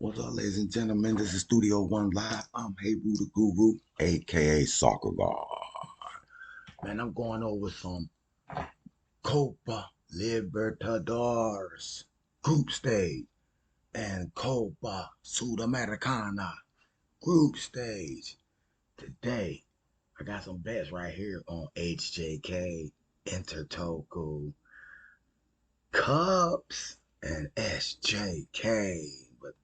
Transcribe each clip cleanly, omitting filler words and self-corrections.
What's up, ladies and gentlemen? This is Studio One Live. I'm Hey Boo the Guru, aka Soccer God. Man, I'm going over some Copa Libertadores group stage and Copa Sudamericana group stage. Today, I got some bets right here on HJK, Intertoku, Cups, and SJK. But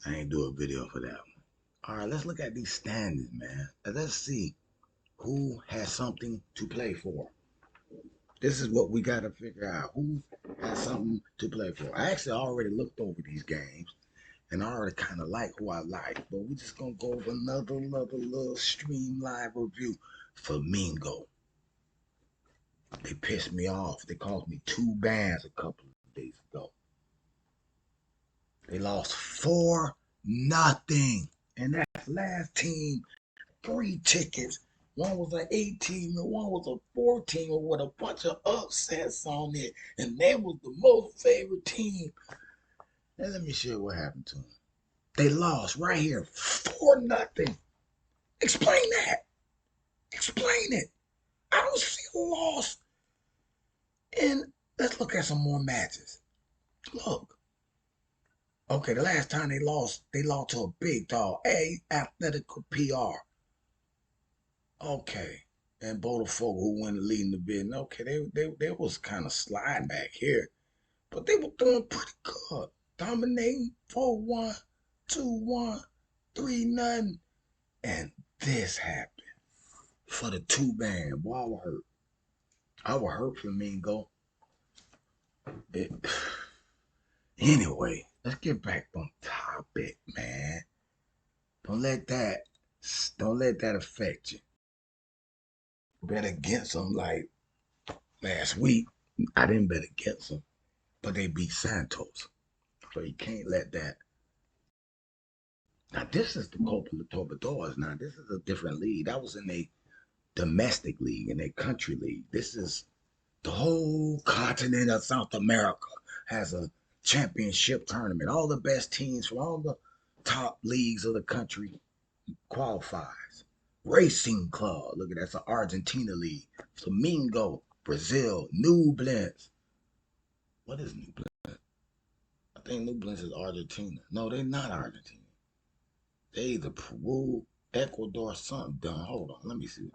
I ain't do a video for that one. All right, let's look at these standings, man. And let's see who has something to play for. This is what we got to figure out. Who has something to play for? I actually already looked over these games, and I already kind of like who I like. But we're just going to go over another little stream live review. Flamingo. They pissed me off. They caused me 2 bans a couple of days ago. They lost 4-0. And that's last team 3 tickets. One was an 18 and one was a 14 with a bunch of upsets on it. And they was the most favorite team. And let me show you what happened to them. They lost right here. 4-0. Explain that. Explain it. I don't see a loss. And let's look at some more matches. Look. Okay, the last time they lost to a big dog. Atletico PR. Okay. And Botafogo, who went leading the bid. Okay, they was kind of sliding back here. But they were doing pretty good. Dominating 4-1, 2-1, 3-0. And this happened. For the 2 band. Boy, I was hurt. I was hurt, Flamingo. Anyway, let's get back on topic, man. Don't let that affect you. Bet against them like last week. I didn't bet against them, but they beat Santos. So you can't let that. Now this is the Copa Libertadores. Now this is a different league. That was in a domestic league, in a country league. This is the whole continent of South America has a championship tournament. All the best teams from all the top leagues of the country qualifies. Racing Club, look at that, that's an Argentina league. Flamingo, Brazil, Nublense. What is Nublense? I think Nublense is Argentina. No, they're not Argentina. They either Peru, Ecuador, something done. Hold on, let me see.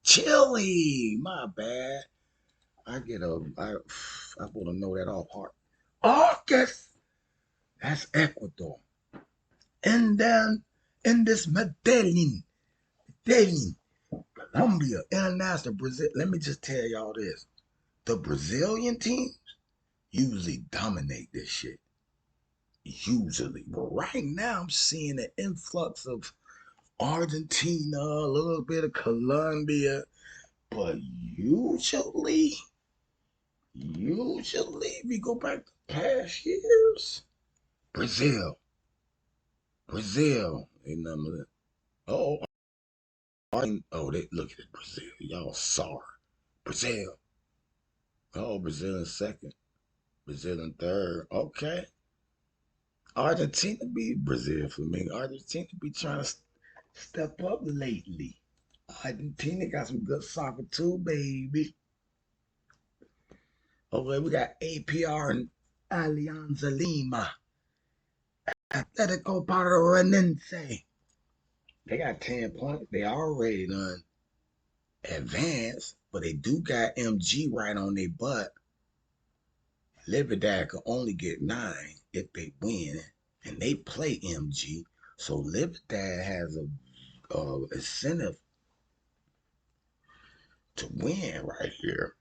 Chile, my bad. I want to know that off heart. August, that's Ecuador. And then in this Medellin, Colombia, International, Brazil. Let me just tell y'all this. The Brazilian teams usually dominate this shit. Usually. But right now I'm seeing an influx of Argentina, a little bit of Colombia. But usually, if you go back to past years, Brazil. Ain't nothing of that. They look at it, Brazil. Y'all sorry. Brazil. Brazil in second. Brazil in third. Okay. Argentina beat Brazil for me. Argentina be trying to step up lately. Argentina got some good soccer too, baby. Okay, we got APR and Alianza Lima. Atletico Paranaense. They got 10 points. They already done advanced, but they do got MG right on their butt. Libertad can only get 9 if they win, and they play MG. So Libertad has a incentive to win right here.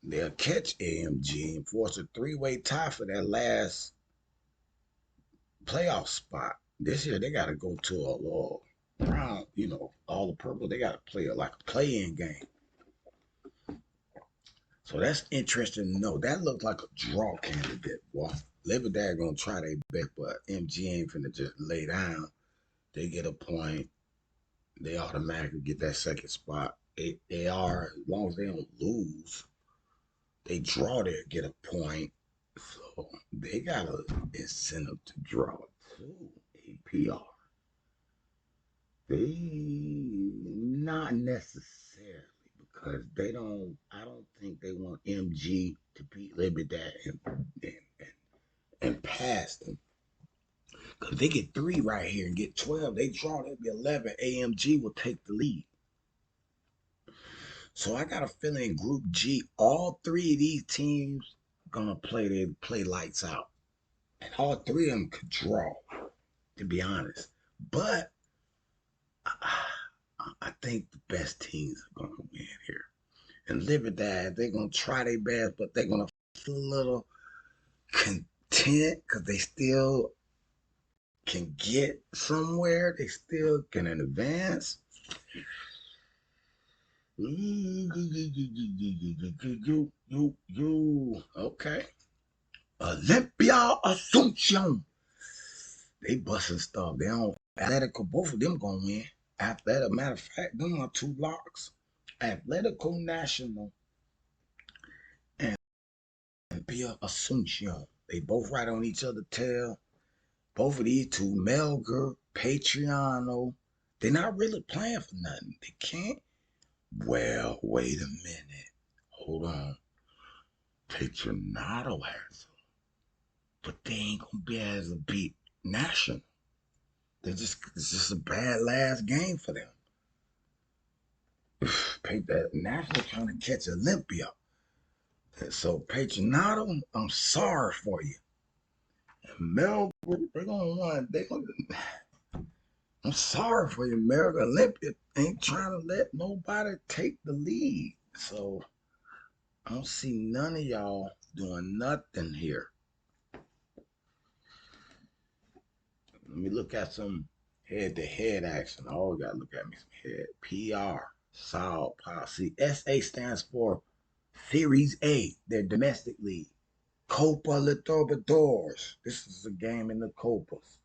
They'll catch AMG and force a 3-way tie for that last playoff spot. This year they got to go to a round, all the purple. They got to play like a play-in game. So that's interesting to know. That looked like a draw candidate, boy. Libertad gonna try their best, but MG ain't finna just lay down. They get a point. They automatically get that second spot. They are, as long as they don't lose, they draw there, get a point. So they got an incentive to draw too. APR. They not necessarily because they don't. I don't think they want MG to beat Libertad and pass them. Because they get 3 right here and get 12. They draw, they'll be 11. AMG will take the lead. So I got a feeling in Group G, all 3 of these teams gonna play lights out. And all 3 of them could draw, to be honest. But I think the best teams are gonna win here. And Libertad, they're gonna try their best, but they're gonna feel a little content because they still can get somewhere. They still can advance. Okay. Olympia Asuncion. They busting stuff. They don't. Atletico, both of them gonna win. Athletic, matter of fact, them are 2 locks. Atletico Nacional and Olympia Asuncion. They both right on each other's tail. Both of these 2, Melgar, Patriano, they're not really playing for nothing. They can't. Well, wait a minute. Hold on. Patronato has them, but they ain't gonna be able to beat National. It's just a bad last game for them. That National trying to catch Olympia. And so Patronato, I'm sorry for you. And Melbourne, they're gonna run. I'm sorry for you, America. Olympia ain't trying to let nobody take the lead. So I don't see none of y'all doing nothing here. Let me look at some head-to-head action. Oh, you gotta look at me some head. PR, Sao Paulo. See, SA stands for Series A, their domestic league. Copa Libertadores. This is a game in the Copas.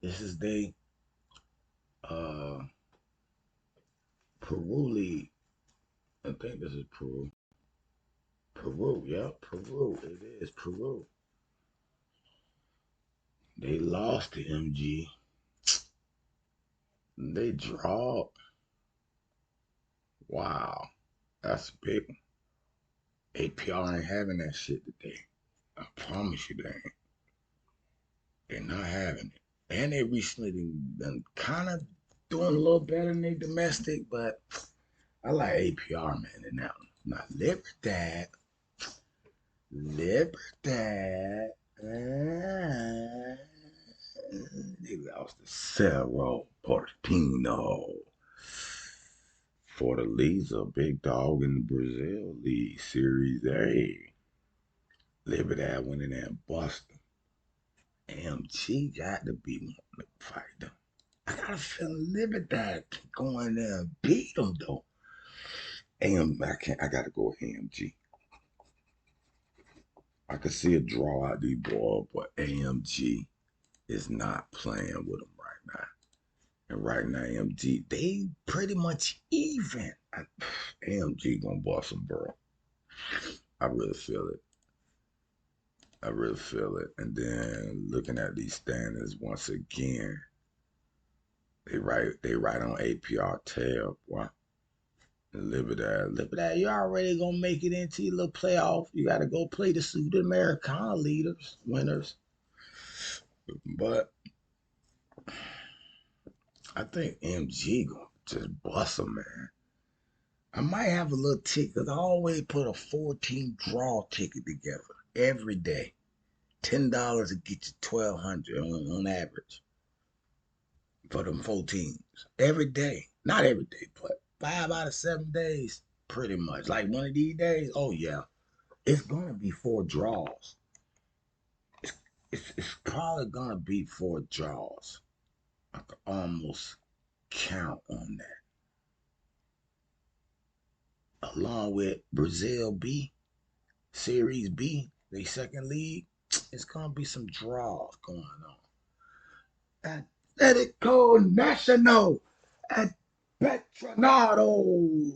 This is the uh, Peru league. I think this is Peru. Peru, yeah, Peru. It is Peru. They lost to MG. They draw. Wow, that's a big one. APR ain't having that shit today. I promise you they ain't. They're not having it. And they recently been kind of doing a little better than they domestic, but I like APR, man, in that one. Now, Libertad. Libertad. They lost to Cerro Portino. Fortaleza, big dog in the Brazil League Series A. Libertad went in there and bust them. AMG got to be one to fight them. I got a feeling Libertad can go in there and beat them though. I gotta go with AMG. I can see a draw out these boys, but AMG is not playing with them right now. And right now, AMG, they pretty much even. AMG gonna bust them, bro. I really feel it. I really feel it. And then looking at these standings once again, they right on APR tail, boy. Libertad, you already gonna make it into your little playoff. You gotta go play the sudamericana winners. But I think MG gonna just bust them, man. I might have a little ticket because I always put a 14 draw ticket together every day. $10 to get you 1,200 on average for them 14s every day. Not every day, but 5 out of 7 days, pretty much. Like one of these days, oh yeah, it's gonna be 4 draws. It's probably gonna be 4 draws. I can almost count on that. Along with Brazil B, Series B, the second league, it's gonna be some draws going on. Atletico Nacional at Petronado.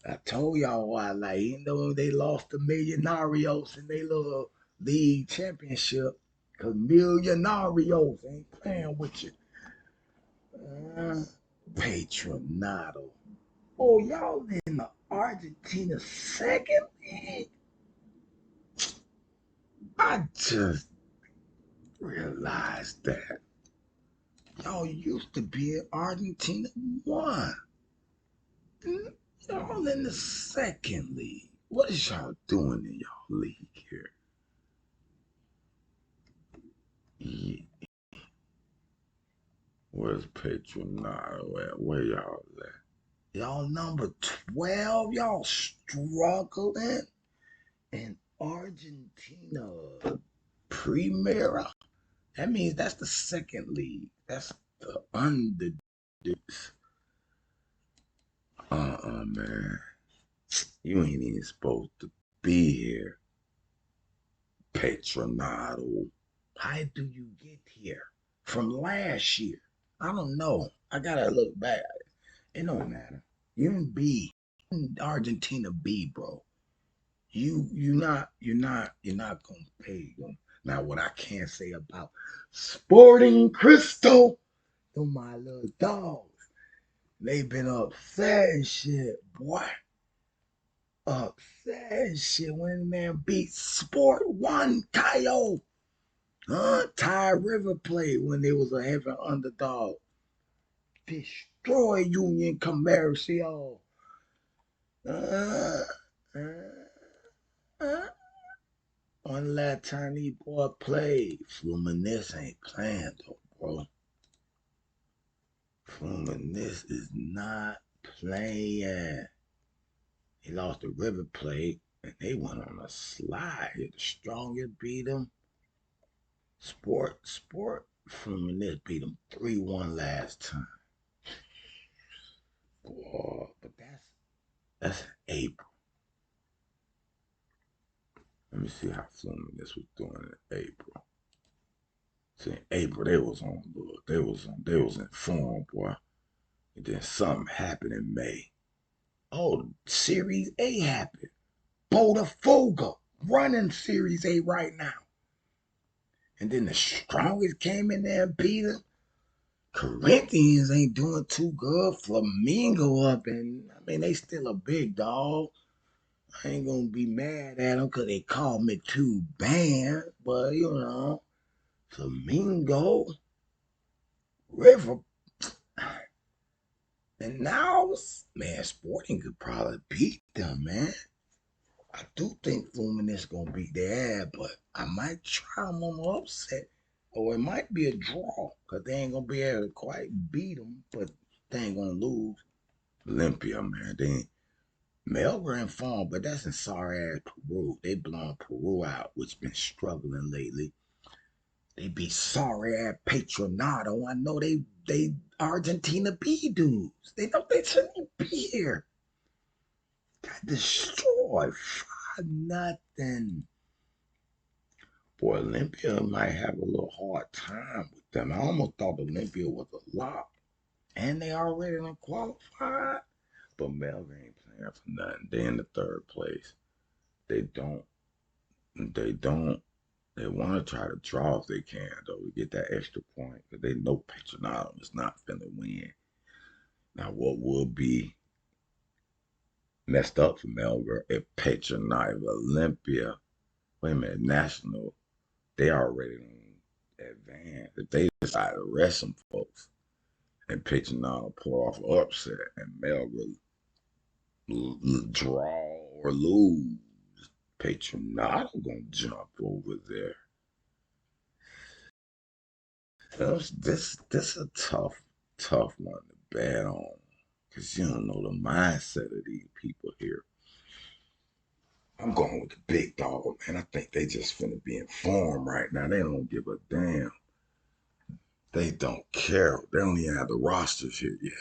I told y'all why, like, even though they lost the Millonarios and they little League championship. Cause Millonarios ain't playing with you. Uh, Patronado. Oh, y'all in the Argentina second league? I just realized that. Y'all used to be in Argentina one. Y'all in the second league. What is y'all doing in y'all league here? Yeah. Where's Patronado at? Where y'all at? Y'all number 12? Y'all struggling in Argentina Primera? That means that's the second league. That's the underdogs. Man. You ain't even supposed to be here. Patronado. How do you get here? From last year? I don't know. I gotta look back. It don't matter. You in B. Argentina B, bro. You're not gonna pay them. Now what I can't say about Sporting Crystal, them my little dogs. They been upset and shit, boy. Upset and shit when man beat Sport One Coyote. Ty River played when they was a heavy underdog. Destroy Union Comercial. Uh, uh, uh. One last time these boy played. Fluminense ain't playing though, bro. Fluminense is not playing. He lost the River Plate and they went on a slide. The strongest beat them. Sport Fluminense beat them 3-1 last time. Boy, but that's April. Let me see how Fluminense was doing in April. See, in April they was on look. They was in form, boy. And then something happened in May. Oh, Series A happened. Botafogo running Series A right now. And then the strongest came in there and beat them. Corinthians ain't doing too good. Flamingo up, and I mean they still a big dog. I ain't gonna be mad at them because they call me too bad, but you know, Flamingo, River, and now, man, Sporting could probably beat them, man. I do think Fluminense gonna beat their ass, but I might try them on the upset, or it might be a draw because they ain't gonna be able to quite beat them, but they ain't gonna lose. Olympia, man, they ain't. Melbourne in form, but that's in sorry ass Peru. They blown Peru out, which been struggling lately. They be sorry ass Patronado. I know they Argentina B dudes. They know they shouldn't be here. Got destroyed. 5-0. Boy, Olympia might have a little hard time with them. I almost thought Olympia was a lock. And they already done qualified. But Melbourne ain't playing for nothing. They in the third place. They don't. They don't. They want to try to draw if they can, though, to get that extra point. Because they know Petronado is not finna win. Now, what would be messed up for Melbourne if Petronado, Olympia, wait a minute, National, they already advanced. If they decide to rest some folks and Petronado pull off an upset and Melbourne draw or lose, Petronado gonna jump over there. This a tough one to bet on because you don't know the mindset of these people here. I'm going with the big dog, man. I think they just finna be in form right now. They don't give a damn. They don't care. They don't even have the rosters here yet.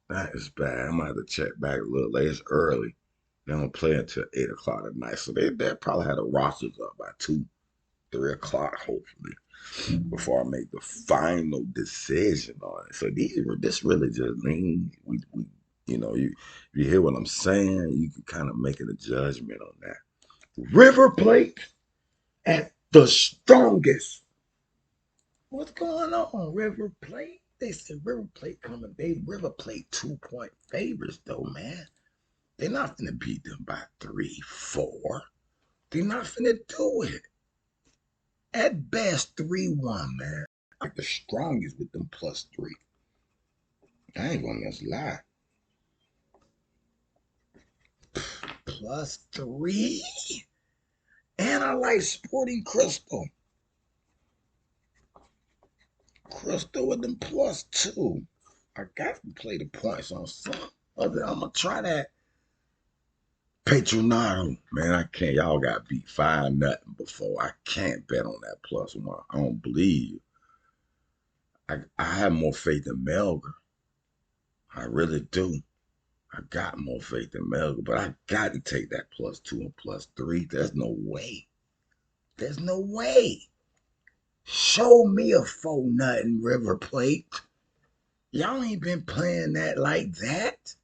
That is bad. I'm gonna have to check back a little later. It's early. They don't play until 8 o'clock at night, so they probably have the rosters up by 2, 3 o'clock, hopefully, before I make the final decision on it. So this really just means we you hear what I'm saying, you can kind of make it a judgment on that. River Plate at the strongest. What's going on, River Plate? They said River Plate coming. They River Plate 2-point favorites though, man. They're not finna beat them by 3, 4. They're not finna do it. At best, 3-1, man. Like the strongest with them +3. I ain't gonna just lie. +3? And I like Sporting Crystal. Crystal with them +2. I got to play the points on some other. I'm gonna try that Patronado. Man, I can't. Y'all got beat 5-0 before. I can't bet on that +1. I don't believe you. I have more faith in Melga. I really do. I got more faith in Melga, but I got to take that +2 and +3. There's no way. There's no way. Show me a 4-0 River Plate. Y'all ain't been playing that like that.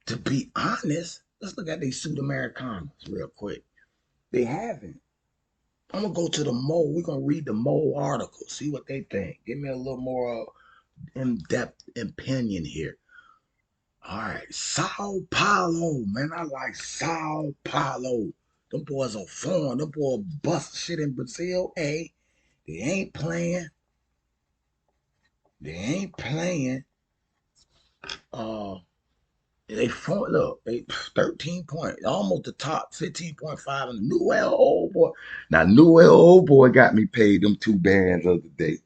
To be honest, let's look at these Sudamericanas real quick. They haven't. I'm going to go to the Mo. We're going to read the Mo article, see what they think. Give me a little more in-depth opinion here. All right, Sao Paulo, man. I like Sao Paulo. Them boys are foreign. Them boys bust shit in Brazil. Hey, they ain't playing. They ain't playing. They look, they 13 points, almost the top, 15.5 in the Newell Old Boy. Now, Newell Old Boy got me paid them 2 bands the other day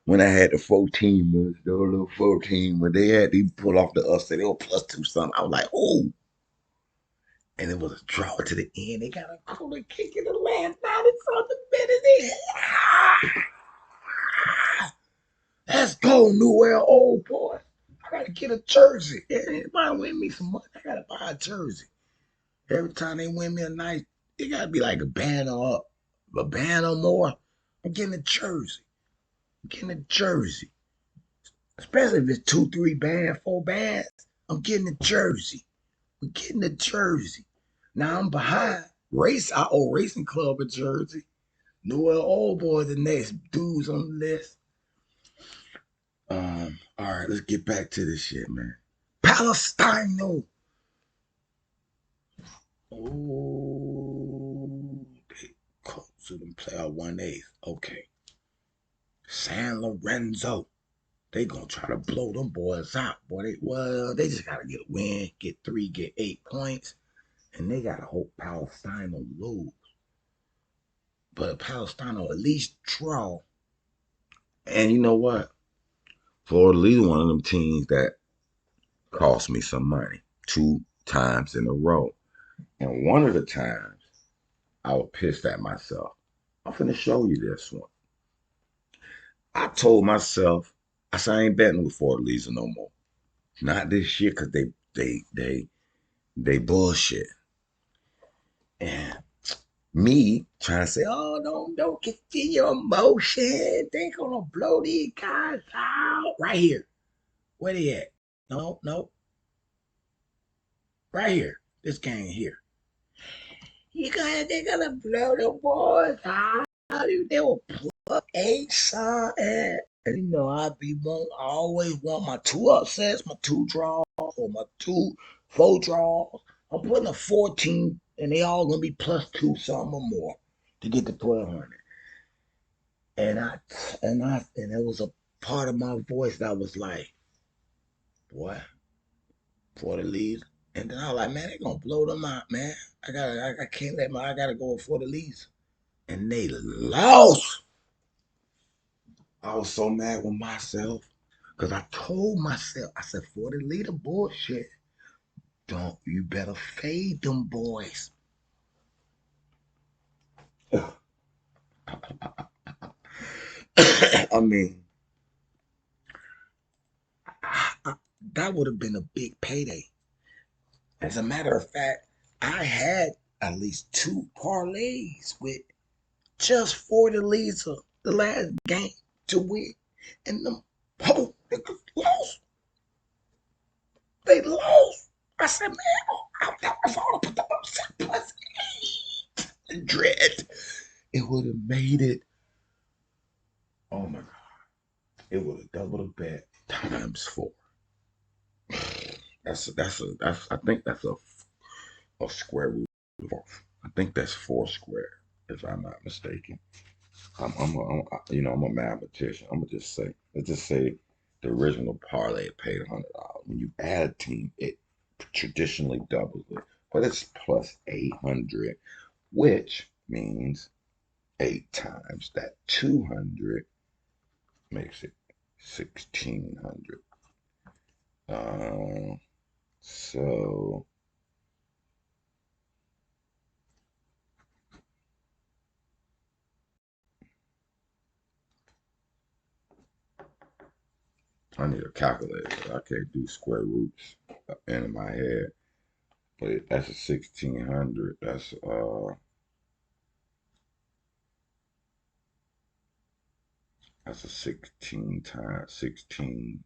when I had the 14, the little 14, when they pull off the upset, they were +2 something. I was like, oh. And it was a draw to the end. They got a corner kick in the last 90-something minutes. Let's go, Newell Old Boy. I gotta get a jersey. Anybody win me some money, I gotta buy a jersey. Every time they win me a night, it gotta be like a band or more. I'm getting a jersey. I'm getting a jersey. Especially if it's 2, 3 bands, 4 bands. I'm getting a jersey. We're getting a jersey. Now I'm behind. I owe Racing Club a jersey. Noel Old Boy, the next dudes on the list. All right, let's get back to this shit, man. Palestino. Oh, they close to them playoff 1/8. Okay. San Lorenzo. They gonna try to blow them boys out, boy. They just gotta get a win, get 3, get 8 points, and they gotta hope Palestino lose. But Palestino at least draw. And you know what? Florida Lee's one of them teams that cost me some money 2 times in a row. And one of the times I was pissed at myself. I'm finna show you this one. I told myself, I said I ain't betting with Florida Lee's no more. Not this year, cause they bullshit. And me trying to say, oh, don't get your emotion. They gonna blow these guys out. Right here. Where they at? No. Right here. This game here. They're gonna blow the boys out. They will pluck a shot at. And you know, I always want my 2 upsets, my 2 draws, or my 4 draws. I'm putting a 14, and they all gonna be +2 something or more to get to 1,200. And it was a part of my voice that was like, what? For the leads. And then I was like, man, they gonna blow them out, man. I can't I gotta go for the leads. And they lost. I was so mad with myself. Cause I told myself, I said, for the leader bullshit. You better fade them boys. I mean, that would have been a big payday. As a matter of fact, I had at least 2 parlays with just 40 leads of the last game to win. And them whole niggas lost. They lost. I said, man, that was all to put them up +8. 100. It would have made it. Oh my God. It would have doubled the bet times four. That's I think that's a square root of four. I think that's four square, if I'm not mistaken. I'm a mathematician. I'm gonna just say, let's just say the original parlay paid $100. When you add a team, it traditionally doubles it, but it's plus 800, which means eight times that 200 makes it 1600. So I need a calculator. I can't do square roots in my head. But that's a 1600. That's a 16 times 16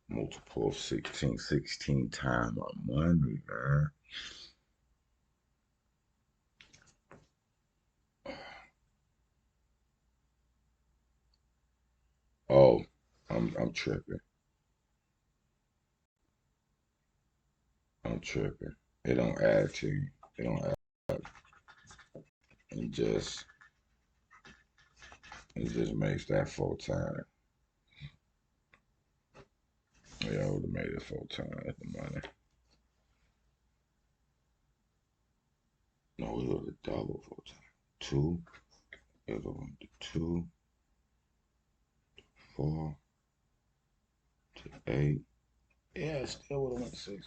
multiple of 16. 16 times our money, man. Oh, I'm tripping. I'm tripping. It don't add to you. It don't add. It just it just makes that full time. Yeah, I would have made it full time at the money. No, it would have double full time. Two. It would have went to two, 4 to 8. Yeah, it still would have went 6.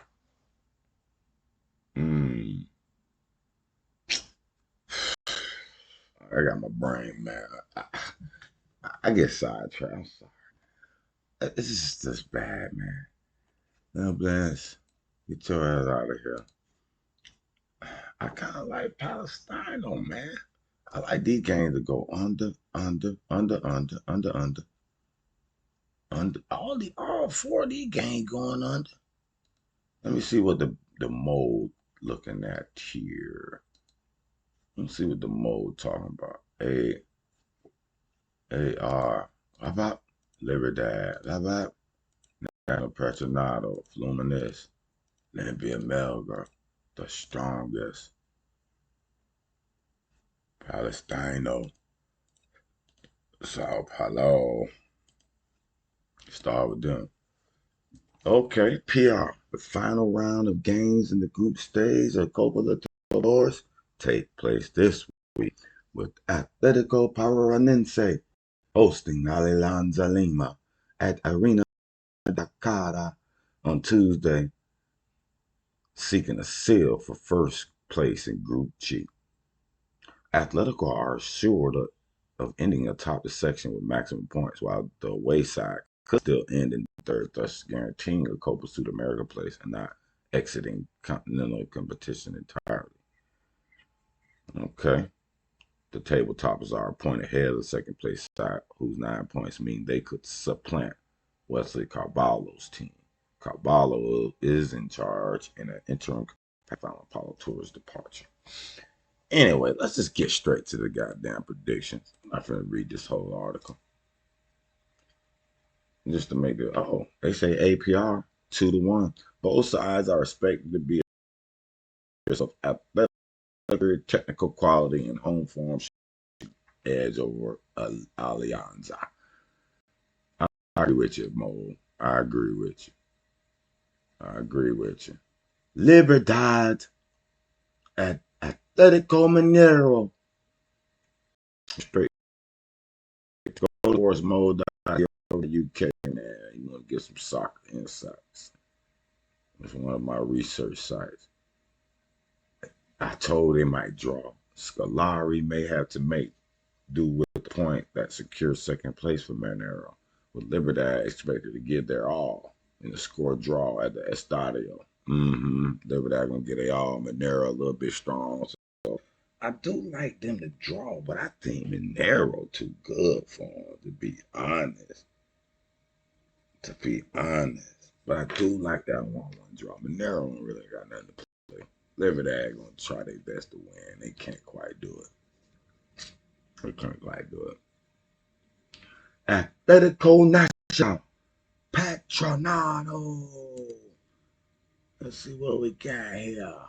Mm. I got my brain, man. I get sidetracked. I'm sorry. This is just bad, man. Now, bless. Get your ass out of here. I kind of like Palestine, though, man. I like these games to go under, under, under, under, under, under, under. All four of these games going under. Let me see what the mode looking at here. Let me see what the mode talking about. AR. How about Libertad? How about Nano Petronado, Fluminense, Limpia Melgar, the strongest, Palestino, Sao Paulo. Start with them. Okay, PR. The final round of games in the group stage of Copa Libertadores take place this week with Atletico Paranaense hosting Alianza Lima at Arena da Cara on Tuesday, seeking a seal for first place in Group G. Atletico are assured of ending atop the section with maximum points, while the away side could still end in third, thus guaranteeing a Copa Sudamerica place and not exiting continental competition entirely. Okay. The table toppers are a point ahead of the second place side, whose 9 points mean they could supplant Wesley Carvalho's team. Carvalho is in charge in an interim following Paulo Torres' departure. Anyway, let's just get straight to the goddamn predictions. I'm not gonna read this whole article. Just to make it, they say APR 2-1. Both sides are expected to be of athletic, technical quality, and home form edge over Alianza. I agree with you, Mo. I agree with you. I agree with you. Libertad at Atletico Mineiro. Straight towards mode. The UK, man. You want to get some soccer insights. It's one of my research sites. I told they might draw. Scolari may have to make do with the point that secures second place for Mineiro, with Libertad expected to give their all in the score draw at the Estadio. Libertad gonna get their all. Mineiro a little bit strong. So I do like them to draw, but I think Mineiro too good for them, to be honest. To be honest. But I do like that 1-1 draw. Mineiro really got nothing to play. Libertad gonna try their best to win. They can't quite do it. They can't quite do it. Atletico Nacional Patronado. Let's see what we got here.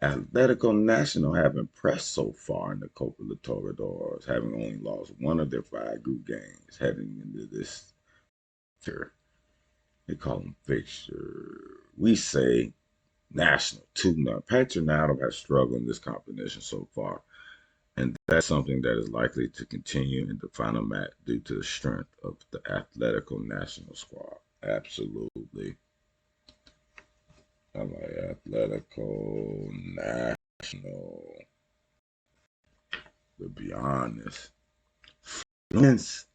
Atletico Nacional have impressed so far in the Copa Libertadores, having only lost one of their 5 group games heading into this fixture. They call them fixture. We say National 2-0. Patronado has struggled in this competition so far, and that's something that is likely to continue in the final match due to the strength of the Atletico Nacional squad. Absolutely. I like Atletico Nacional. To be honest. Fluminense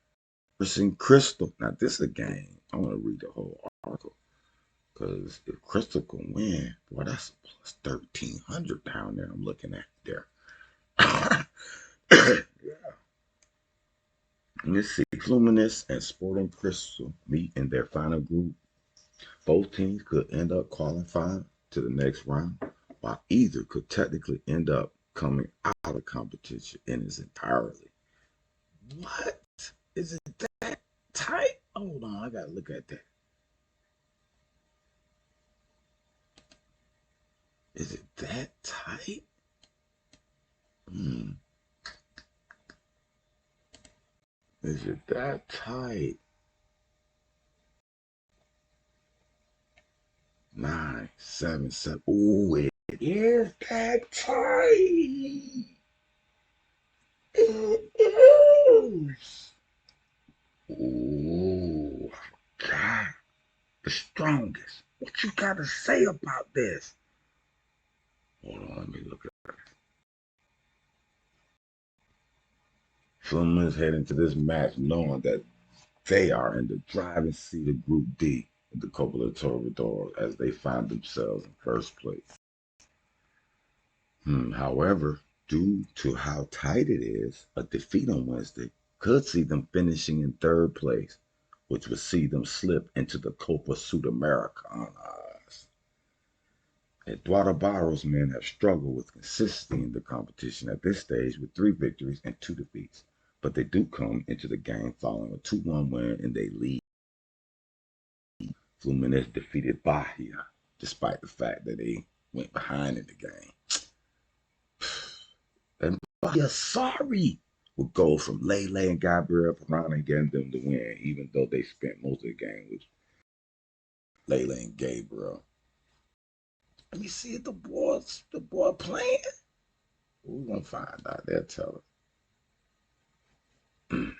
versus Crystal. Now, this is a game. I want to read the whole article. Because if Crystal can win, boy, that's a plus 1,300 down there I'm looking at there. Yeah. Let's see. Fluminense and Sporting Crystal meet in their final group. Both teams could end up qualifying to the next round, while either could technically end up coming out of the competition in its entirety. What? Is it that tight? Hold on, I gotta look at that. Is it that tight? Is it that tight? 9, 7, 7. Ooh, it is that tight. It is. Ooh, God, the strongest. What you gotta say about this? Hold on, let me look at it. Fluminense head into this match knowing that they are in the driving seat of Group D of the Copa Libertadores as they find themselves in first place. However, due to how tight it is, a defeat on Wednesday could see them finishing in third place, which would see them slip into the Copa Sudamericana. Eduardo Barros' men have struggled with consistency in the competition at this stage with 3 victories and 2 defeats, but they do come into the game following a 2-1 win in their league. Fluminense defeated Bahia, despite the fact that they went behind in the game. And Bahia, sorry, would go from Lele and Gabriel Pirani getting them to win, even though they spent most of the game with Lele and Gabriel. Let me see if the boy playing. We're gonna find out. They'll tell us.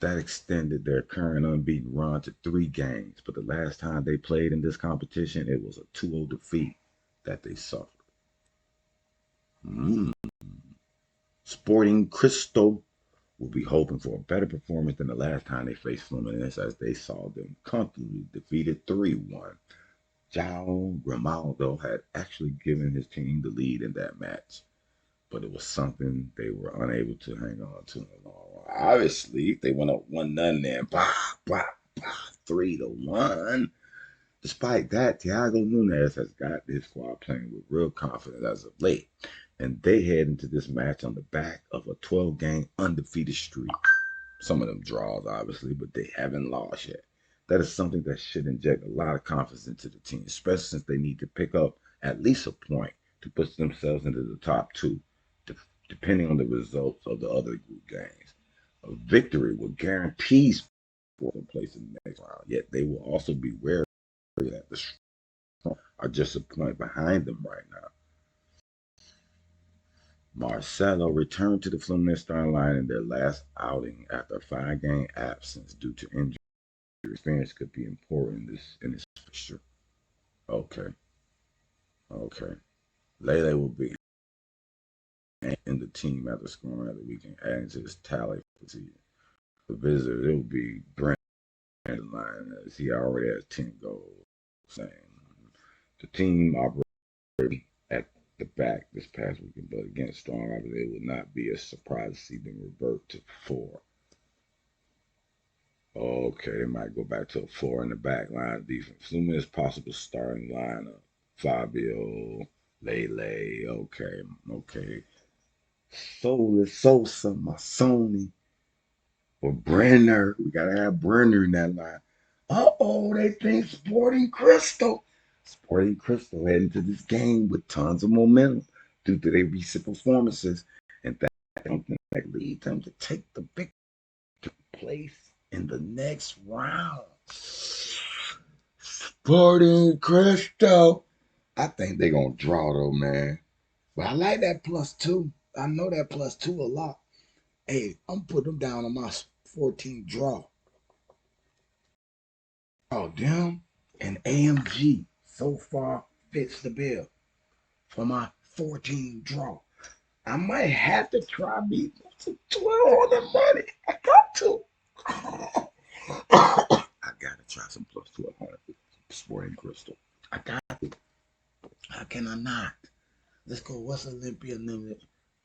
That extended their current unbeaten run to 3 games, but the last time they played in this competition, it was a 2-0 defeat that they suffered. Sporting Cristal will be hoping for a better performance than the last time they faced Fluminense, as they saw them comfortably defeated 3-1. João Grimaldo had actually given his team the lead in that match, but it was something they were unable to hang on to in the long run. Obviously, they went up 1-0 then, 3-1. Despite that, Thiago Nunes has got his squad playing with real confidence as of late, and they head into this match on the back of a 12-game undefeated streak. Some of them draws, obviously, but they haven't lost yet. That is something that should inject a lot of confidence into the team, especially since they need to pick up at least a point to put themselves into the top 2, depending on the results of the other group games. A victory will guarantee fourth place in the next round, yet they will also be wary that the strong are just a point behind them right now. Marcelo returned to the Fluminense starting line in their last outing after a 5-game absence due to injury. Experience could be important in this fixture. Okay. Lele will be in the team after scoring at the weekend, adding to his tally for the season. The visitor, it will be Brent line as he already has 10 goals. Same. The team operated at the back this past weekend, but against strong rivals, it would not be a surprise to see them revert to 4. Okay, they might go back to a 4 in the back line defense. Fluminense possible starting lineup Fabio, Lele, okay, okay. Soulless Sosa, Masoni, or Brenner. We gotta have Brenner in that line. Uh-oh, they think Sporting Crystal. Sporting Crystal heading to this game with tons of momentum due to their recent performances. And that something that leads them to take the big place in the next round. Sporting Crystal. I think they're gonna draw though, man. But I like that +2. I know that +2 a lot. Hey, I'm putting them down on my 14 draw. Oh, them and AMG so far fits the bill for my 14 draw. I might have to try me some 12 on the money. I got to. I gotta try some +1200 Sporting Crystal. I got to. How can I not? Let's go. What's Olympia?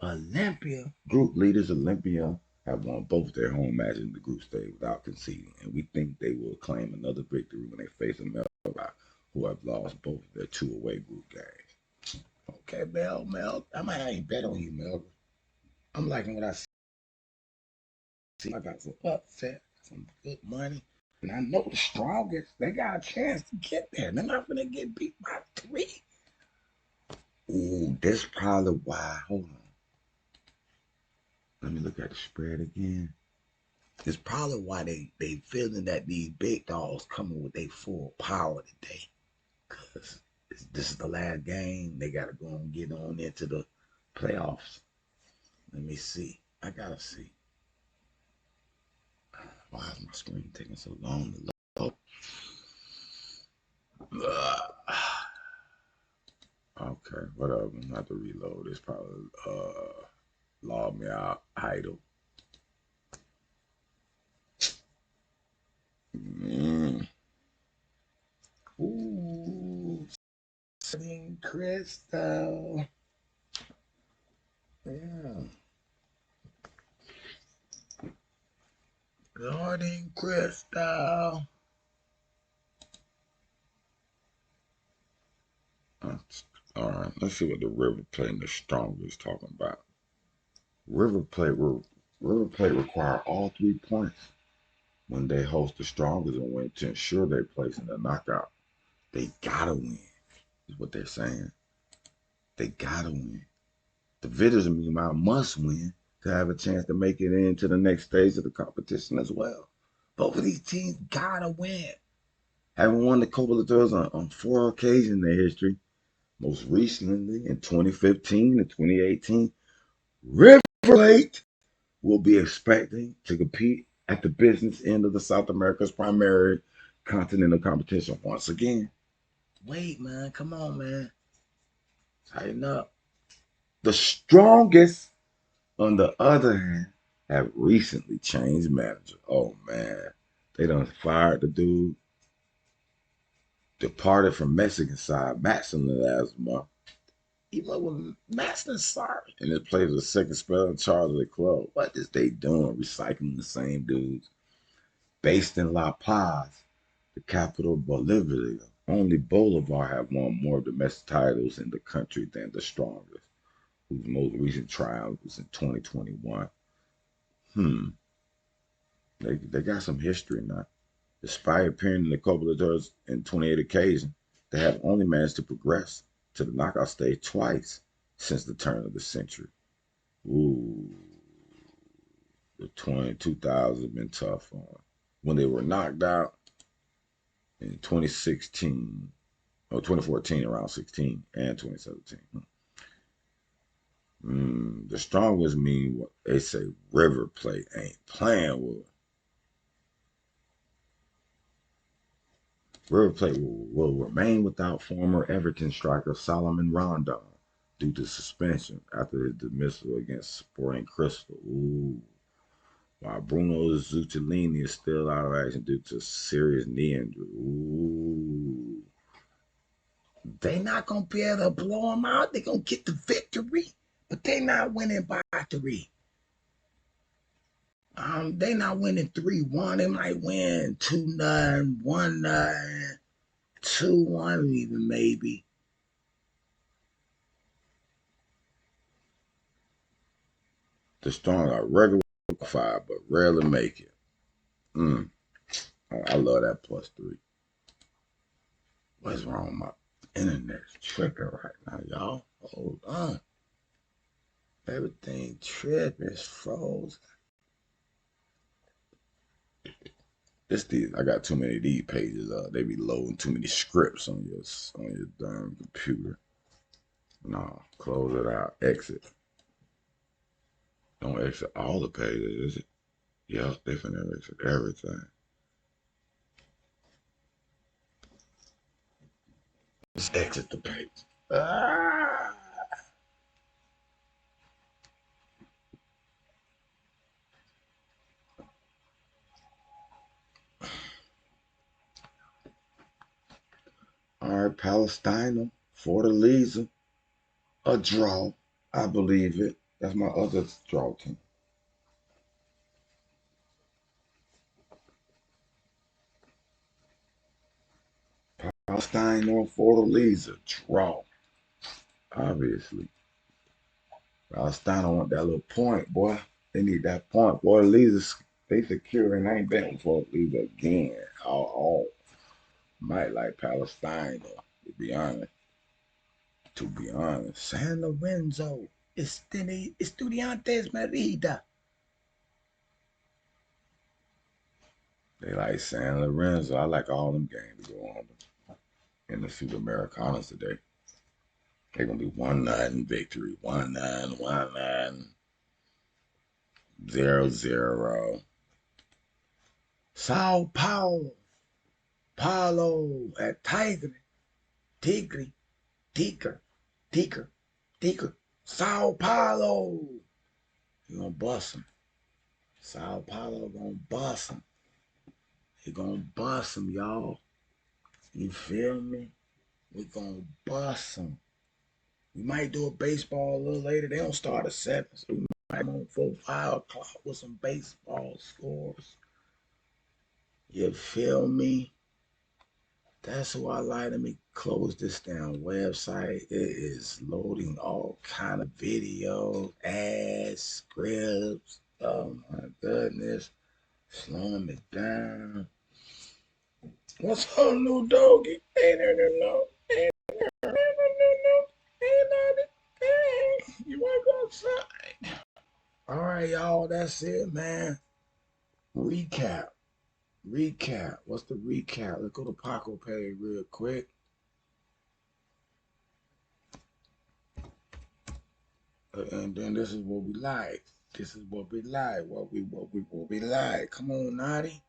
Olympia. Group leaders Olympia have won both their home matches in the group stage without conceding, and we think they will claim another victory when they face a Melbourne, who have lost both of their 2 away group games. Okay, Mel. I might ain't bet on you, Mel. I'm liking what I see. I got some upset, some good money, and I know the strongest. They got a chance to get there. They're not gonna get beat by 3. Ooh, that's probably why. Hold on. Let me look at the spread again. It's probably why they feeling that these big dogs coming with their full power today. Cause this is the last game. They gotta go and get on into the playoffs. Let me see. I gotta see. Why is my screen taking so long to load? Okay, whatever. I'm gonna have to reload. It's probably log me out idle. Mm. Ooh, Sporting Crystal. Yeah. Sporting Crystal. All right, let's see what the River Plate and the Strongest talking about. River Plate require all 3 points when they host the Strongest and win to ensure they place in the knockout. They gotta win, is what they're saying. They gotta win. The Vitters, meanwhile, must win to have a chance to make it into the next stage of the competition as well. Both of these teams gotta win. Having won the Copa libertadores on 4 occasions in their history, most recently in 2015 and 2018, River Plate will be expecting to compete at the business end of the South America's primary continental competition once again. Wait, man, come on, man. Tighten up. The Strongest, on the other hand, have recently changed manager. Oh, man. They done fired the dude. Departed from Mexican side, Matson last month. Even with Master sorry. And it plays a second spell in charge of the club. What is they doing? Recycling the same dudes. Based in La Paz, the capital of Bolivia, only Bolivar have won more domestic titles in the country than the Strongest, whose most recent triumph was in 2021. They got some history now. Despite appearing in the Copa Libertadores in 28 occasions, they have only managed to progress to the knockout stage twice since the turn of the century. Ooh, the 2000s have been tough on. When they were knocked out in 2016, or 2014, around 16, and 2017. The Strongest mean what they say River Plate ain't playing with. River Plate will remain without former Everton striker Solomon Rondon due to suspension after his dismissal against Sporting Crystal. Ooh. While Bruno Zuccellini is still out of action due to serious knee injury. Ooh. They not gonna be able to blow them out. They gonna get the victory, but they not winning by 3. They not winning 3-1. They might win 2-0, 1-0, 2-1 even maybe. The Storm got regular +5, but rarely make it. I love that +3. What's wrong with my internet's tripping right now, y'all? Hold on. Everything tripping. It's frozen. I got too many of these pages up. They be loading too many scripts on your damn computer. No, close it out. Exit. Don't exit all the pages, is it? Yeah, they finna exit everything. Let's exit the page. Ah! All right, Palestine, Fortaleza, a draw. I believe it. That's my other draw team. Palestine or Fortaleza, draw. Obviously. Palestine want that little point, boy. They need that point. Fortaleza, they secure, and I ain't betting Fortaleza again. All might like Palestine, though, to be honest. To be honest. San Lorenzo, Estudiantes Merida. They like San Lorenzo. I like all them games to go on in the Sudamericanas today. They're gonna be 1-9 victory. 1-9, 1-9, 0-0. Sao Paulo at Tigre, Tigre. Sao Paulo. You gonna bust them. Sao Paulo gonna bust them. He gonna bust them, y'all. You feel me? We gonna bust them. We might do a baseball a little later. They don't start at 7, so we might go 4, 5 o'clock with some baseball scores. You feel me? That's who I like. Let me close this down website. It is loading all kind of videos, ads, scripts. Oh my goodness. Slowing it down. What's up, little doggy? Ain't no. You wanna go outside? All right, y'all. That's it, man. Recap. What's the recap? Let's go to Paco page real quick. And then this is what we like. What we like. Come on, Naughty.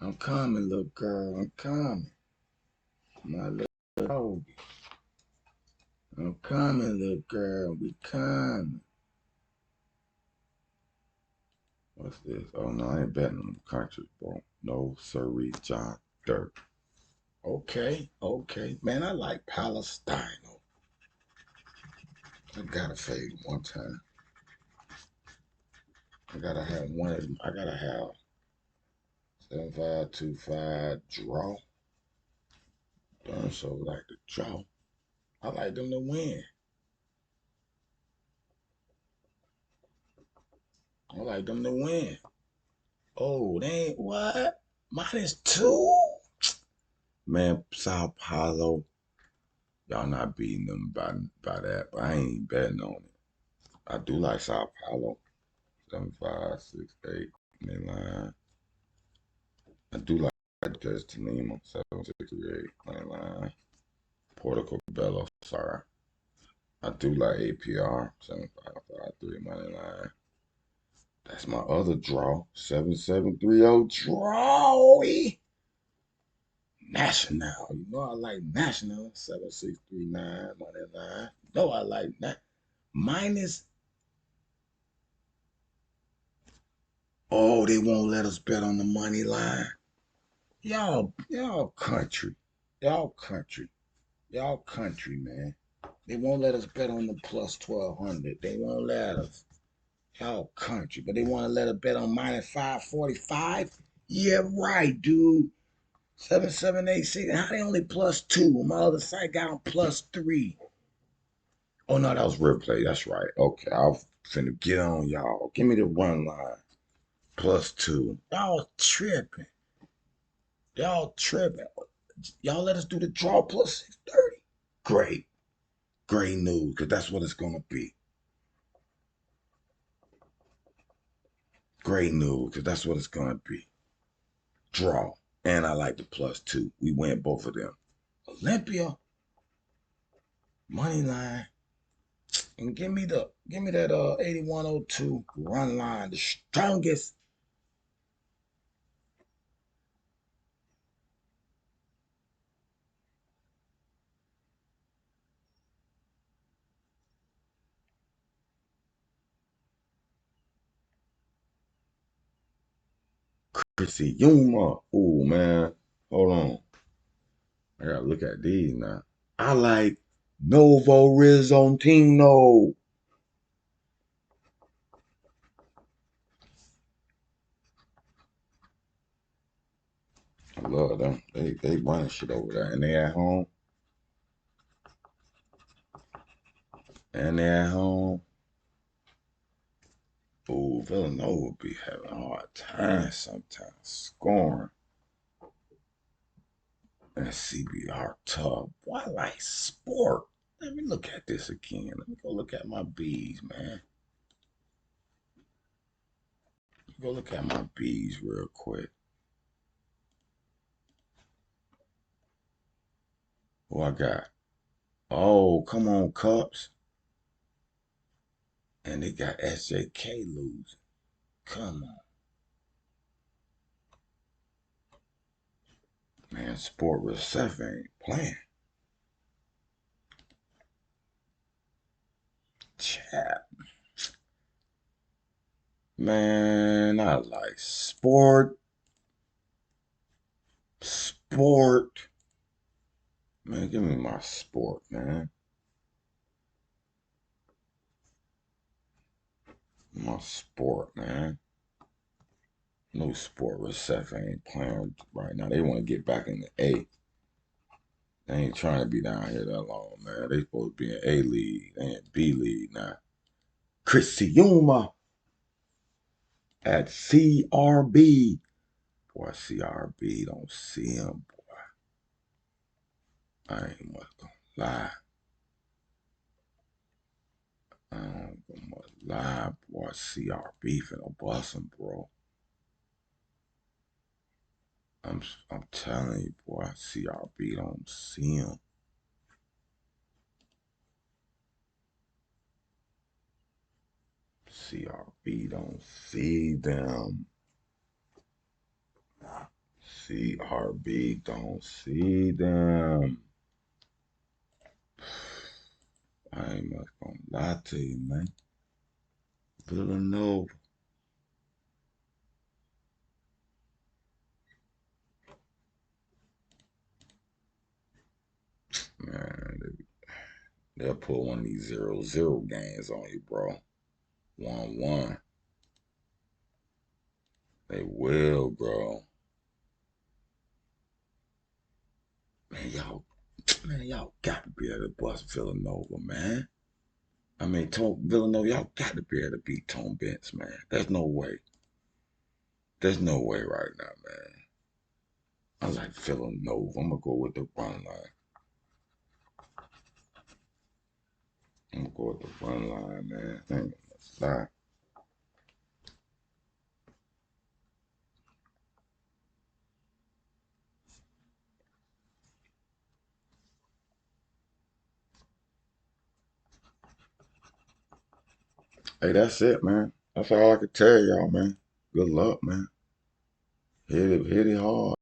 I'm coming, little girl. I'm coming. My little dog. I'm coming, little girl. We coming. What's this? Oh, no, I ain't betting on the country, bro. No, sirree, John Dirt. Okay. Man, I like Palestine. I gotta fade one time. I gotta have 7-5, 2-5 draw. Done so like the draw. I like them to win. Oh, they ain't what? -2? Man, Sao Paulo. Y'all not beating them by that, but I ain't betting on it. I do like Sao Paulo. 7-5, 6-8, they line. I do like Judge Tolima, 7-6-8, money line. Portico Bello, sorry. I do like APR, 7-5-5-3, money line. That's my other draw, 7-7-3-0 draw. National. You know I like National, 7-6-3-9, money line. You know I like that. Minus. Oh, they won't let us bet on the money line. Y'all country. Y'all country, man. They won't let us bet on the plus 1,200. They won't let us. Y'all country, but they want to let us bet on -545. Yeah, right, dude. 7-7-8-6. How they only +2? My other side got them +3. Oh no, that was River Plate. That's right. Okay, I was finna get on y'all. Give me the run line. +2. Y'all tripping. Y'all tripping. Y'all let us do the draw +630. Great. Great news, because that's what it's gonna be. Great news, because that's what it's gonna be. Draw. And I like the +2. We win both of them. Olympia, money line. And give me that 8102 run line, the strongest. Chrissy Yuma. Oh man. Hold on. I gotta look at these now. I like Novo Horizontino. I love them. They running shit over there. And they at home. And they at home. Oh, Villanova be having a hard time sometimes scoring. And CBR tough. Boy, I like sport. Let me look at this again. Let me go look at my bees, man. Go look at my bees real quick. Who I got? Oh, come on, Cups. And they got SJK losing. Come on. Man, Sport Recef ain't playing. Chat. Man, I like sport. Sport. Man, give me my sport, man. My sport, man. No Sport Recef ain't playing right now. They want to get back in the A. They ain't trying to be down here that long, man. They supposed to be in A league. They in B league now. Crisiuma at CRB. Boy, CRB don't see him. I ain't much gonna lie. I ain't gonna lie, boy. CRB finna bust him, bro. I'm telling you, boy. CRB don't see him. CRB don't see them. CRB don't see them. I ain't much gonna lie to you, man. Villanova. Man, they'll pull one of these 0-0 games on you, bro. 1-1. They will, bro. Man, y'all got to be able to bust Villanova, man. I mean, Villanova, y'all got to be able to beat Tom Benz, man. There's no way. There's no way right now, man. I like Villanova. I'm gonna go with the run line. I'm gonna go with the run line, man. I ain't gonna lie. Hey, that's it, man. That's all I can tell y'all, man. Good luck, man. Hit it hard.